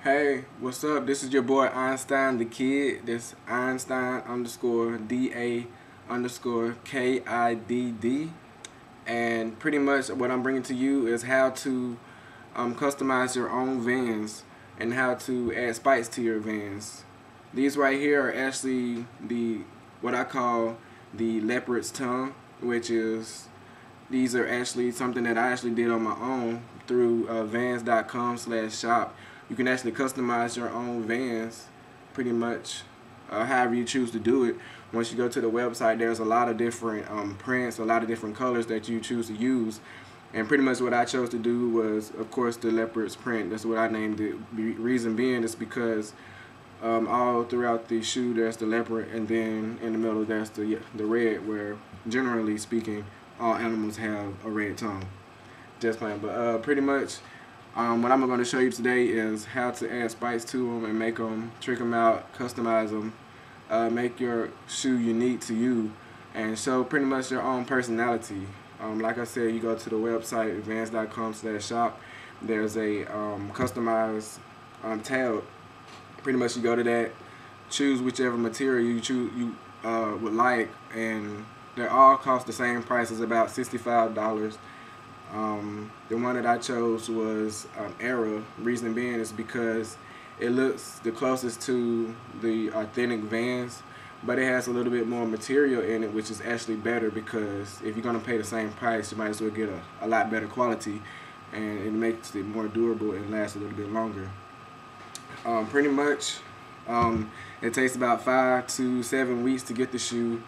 Hey, what's up? This is your boy Einstein the Kid. This Einstein underscore DA underscore KIDD. And pretty much what I'm bringing to you is how to customize your own Vans and how to add spikes to your Vans. These right here are actually what I call the Leopard's tongue, which is these are actually something that I actually did on my own through vans.com/shop. You can actually customize your own Vans pretty much however you choose to do it. Once you go to the website, there's a lot of different prints, a lot of different colors that you choose to use. And pretty much what I chose to do was, of course, the Leopard's print. That's what I named it. Reason being is because all throughout the shoe there's the leopard, and then in the middle there's the red, where generally speaking all animals have a red tongue. Just playing, but pretty much what I'm going to show you today is how to add spikes to them and make them, trick them out, customize them, make your shoe unique to you, and show pretty much your own personality. Like I said, you go to the website vans.com/shop. There's a customize tab. Pretty much you go to that, choose whichever material you would like, and they all cost the same price. It's about $65. The one that I chose was Era. Reason being is because it looks the closest to the authentic Vans, but it has a little bit more material in it, which is actually better, because if you're going to pay the same price, you might as well get a lot better quality, and it makes it more durable and lasts a little bit longer. Pretty much it takes about 5 to 7 weeks to get the shoe.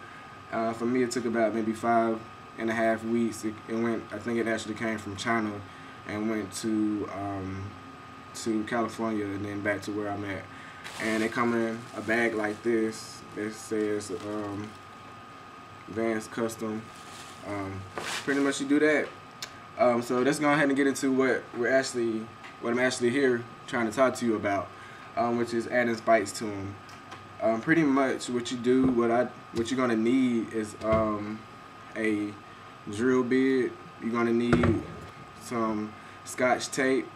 For me, it took about maybe 5.5 weeks. It went. I think it actually came from China and went to California and then back to where I'm at. And they come in a bag like this. It says Vans Custom. Pretty much you do that. So let's go ahead and get into what I'm actually here trying to talk to you about, which is adding spikes to them. Pretty much what you do, what you're gonna need is a drill bit. You're gonna need some Scotch tape.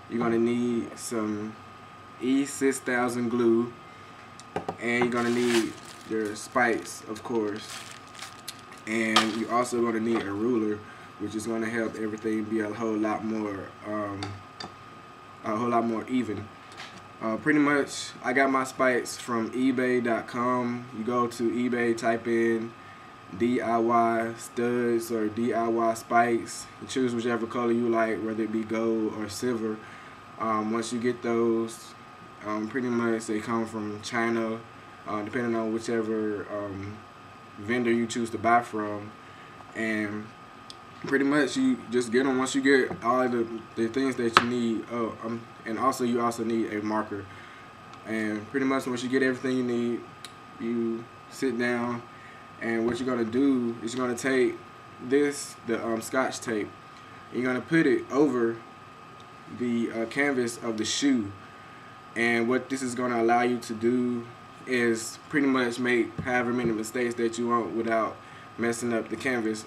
You're gonna need some E6000 glue, and you're gonna need your spikes, of course. And you're also gonna need a ruler, which is gonna help everything be a whole lot more even. Pretty much, I got my spikes from eBay.com. You go to eBay, type in DIY studs or DIY spikes. You choose whichever color you like, whether it be gold or silver. Once you get those, pretty much they come from China, depending on whichever vendor you choose to buy from. And pretty much you just get them once you get all the things that you need. And also you also need a marker. And pretty much once you get everything you need, you sit down, and what you're gonna do is you're gonna take the Scotch tape, and you're gonna put it over the canvas of the shoe. And what this is gonna allow you to do is pretty much make however many mistakes that you want without messing up the canvas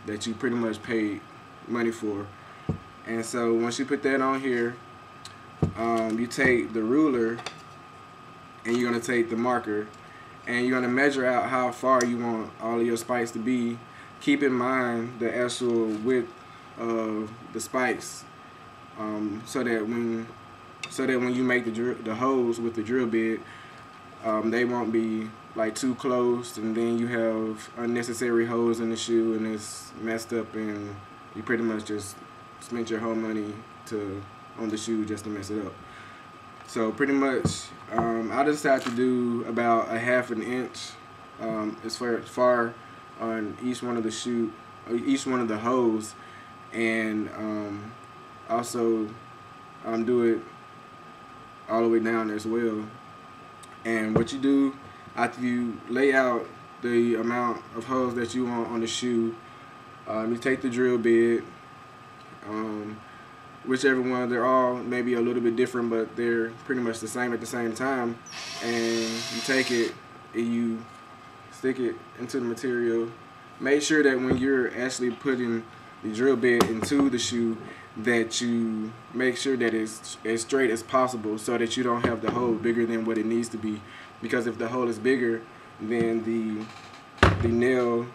that you pretty much paid money for. And so once you put that on here, you take the ruler and you're gonna take the marker, and you're gonna measure out how far you want all of your spikes to be. Keep in mind the actual width of the spikes, so that when you make the holes with the drill bit, they won't be like too close, and then you have unnecessary holes in the shoe and it's messed up, and you pretty much just spent your whole money on the shoe just to mess it up. So pretty much I decided to do about a ½ an inch as far on each one of the holes, and also do it all the way down as well. And what you do after you lay out the amount of holes that you want on the shoe, you take the drill bit, whichever one. They're all maybe a little bit different, but they're pretty much the same at the same time. And you take it and you stick it into the material. Make sure that when you're actually putting the drill bit into the shoe, that you make sure that it's as straight as possible, so that you don't have the hole bigger than what it needs to be. Because if the hole is bigger, then the nail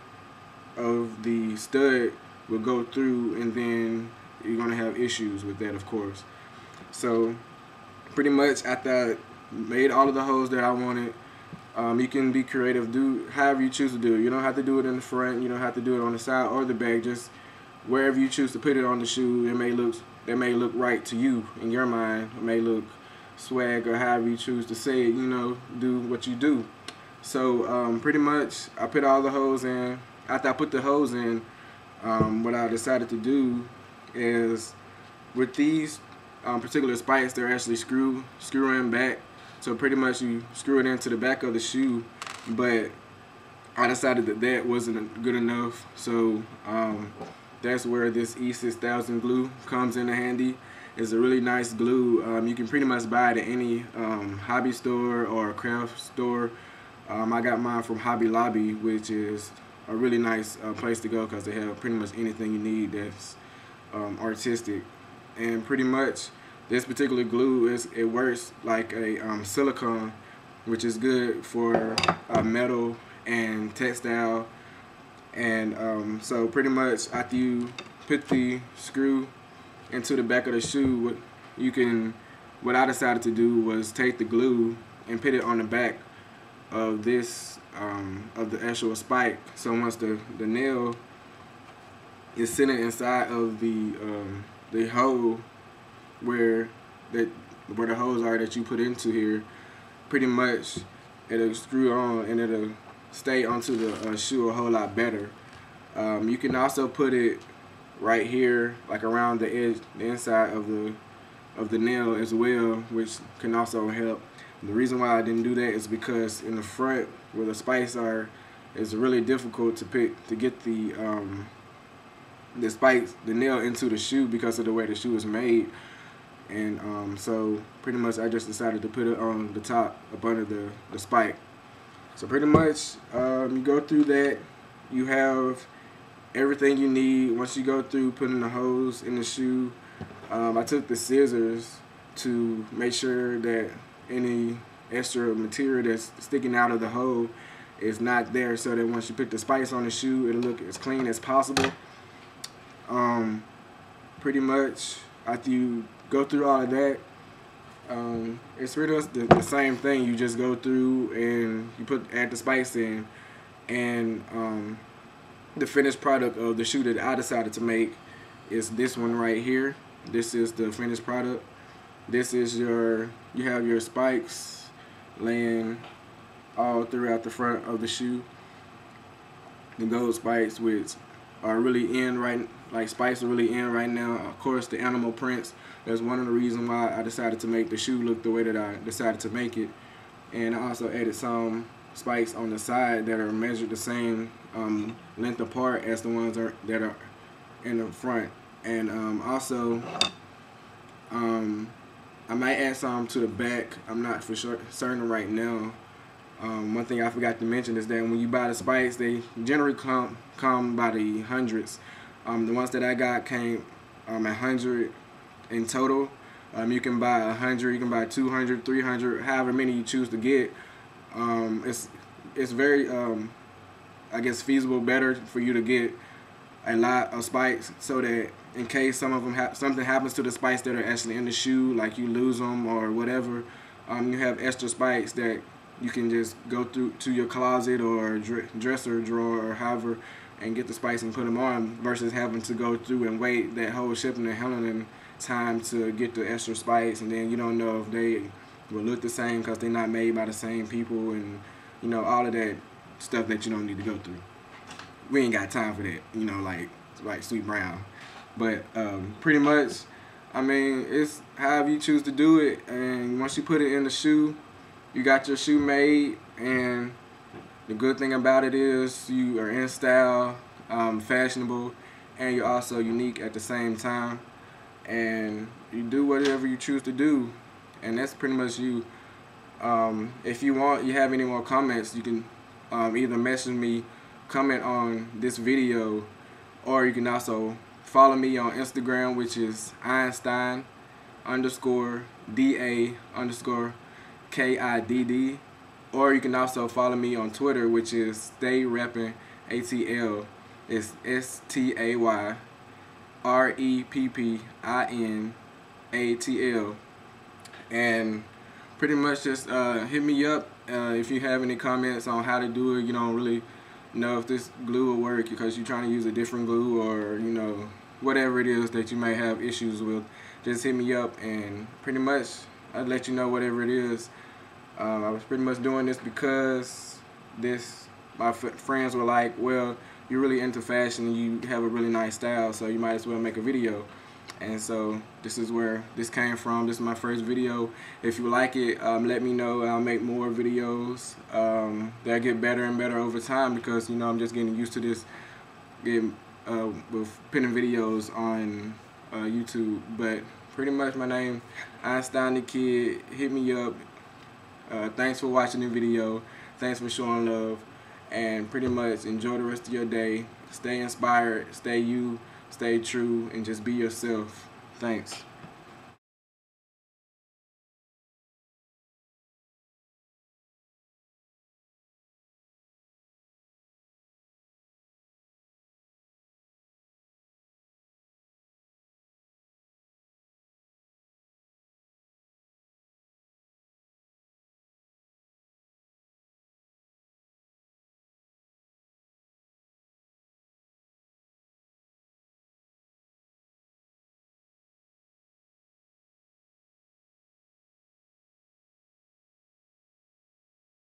of the stud will go through, and then you're gonna have issues with that, of course. So pretty much after I made all of the holes that I wanted, you can be creative, do however you choose to do it. You don't have to do it in the front, you don't have to do it on the side or the back. Just wherever you choose to put it on the shoe, it may look right to you in your mind. It may look swag, or however you choose to say it. Do what you do. So pretty much I put all the holes in. After I put the holes in, what I decided to do is, with these particular spikes, they're actually screwing back. So pretty much you screw it into the back of the shoe, but I decided that wasn't good enough. So that's where this E6000 glue comes in handy. It's a really nice glue. You can pretty much buy it at any hobby store or craft store. I got mine from Hobby Lobby, which is a really nice place to go because they have pretty much anything you need that's artistic. And pretty much this particular glue, it works like a silicone, which is good for metal and textile. And so pretty much after you put the screw into the back of the shoe, what I decided to do was take the glue and put it on the back of this of the actual spike. So once the nail is sitting inside of the hole where the holes are that you put into here, pretty much it'll screw on and it'll stay onto the shoe a whole lot better. You can also put it right here, like around the edge, the inside of the nail as well, which can also help. The reason why I didn't do that is because in the front where the spikes are, it's really difficult to get the spikes, the nail into the shoe because of the way the shoe is made. And so pretty much I just decided to put it on the top up under the spike. So pretty much you go through that, you have everything you need. Once you go through putting the holes in the shoe, I took the scissors to make sure that any extra material that's sticking out of the hole is not there, so that once you put the spikes on the shoe, it'll look as clean as possible. Pretty much after you go through all of that, it's pretty much the same thing. You just go through and you add the spikes in, and the finished product of the shoe that I decided to make is this one right here. This is the finished product. This is you have your spikes laying all throughout the front of the shoe. The gold spikes, which are really in spikes are really in right now. Of course, the animal prints. That's one of the reasons why I decided to make the shoe look the way that I decided to make it. And I also added some spikes on the side that are measured the same length apart as the ones that are in the front. And also, I might add some to the back. I'm not for sure certain right now. One thing I forgot to mention is that when you buy the spikes, they generally come by the hundreds. The ones that I got came 100 in total. You can buy 100, you can buy 200, 300, however many you choose to get. It's very I guess feasible, better for you to get a lot of spikes, so that in case something happens to the spikes that are actually in the shoe, like you lose them or whatever, you have extra spikes that you can just go through to your closet or dresser drawer or however and get the spikes and put them on, versus having to go through and wait that whole shipping and handling time to get the extra spikes, and then you don't know if they will look the same because they're not made by the same people, and all of that stuff that you don't need to go through. We ain't got time for that, like Sweet Brown. But pretty much, I mean, it's however you choose to do it, and once you put it in the shoe, you got your shoe made. And the good thing about it is you are in style, fashionable, and you're also unique at the same time. And you do whatever you choose to do, and that's pretty much you. If you have any more comments, you can either message me, comment on this video, or you can also follow me on Instagram, which is Einstein underscore DA underscore KIDD. Or you can also follow me on Twitter, which is Stay Reppin' ATL. It's STAYREPPINATL. And pretty much just hit me up if you have any comments on how to do it. You don't really know if this glue will work because you're trying to use a different glue, or you know, whatever it is that you may have issues with. Just hit me up and pretty much I'll let you know whatever it is. I was pretty much doing this because my friends were like, well, you're really into fashion and you have a really nice style, so you might as well make a video. And so this is where this came from. This is my first video. If you like it, let me know. I'll make more videos. They'll get better and better over time because, you know, I'm just getting used to this, with putting videos on YouTube. But pretty much my name, Einstein the Kid. Hit me up. Thanks for watching the video. Thanks for showing love. And pretty much enjoy the rest of your day. Stay inspired. Stay you. Stay true. And just be yourself. Thanks.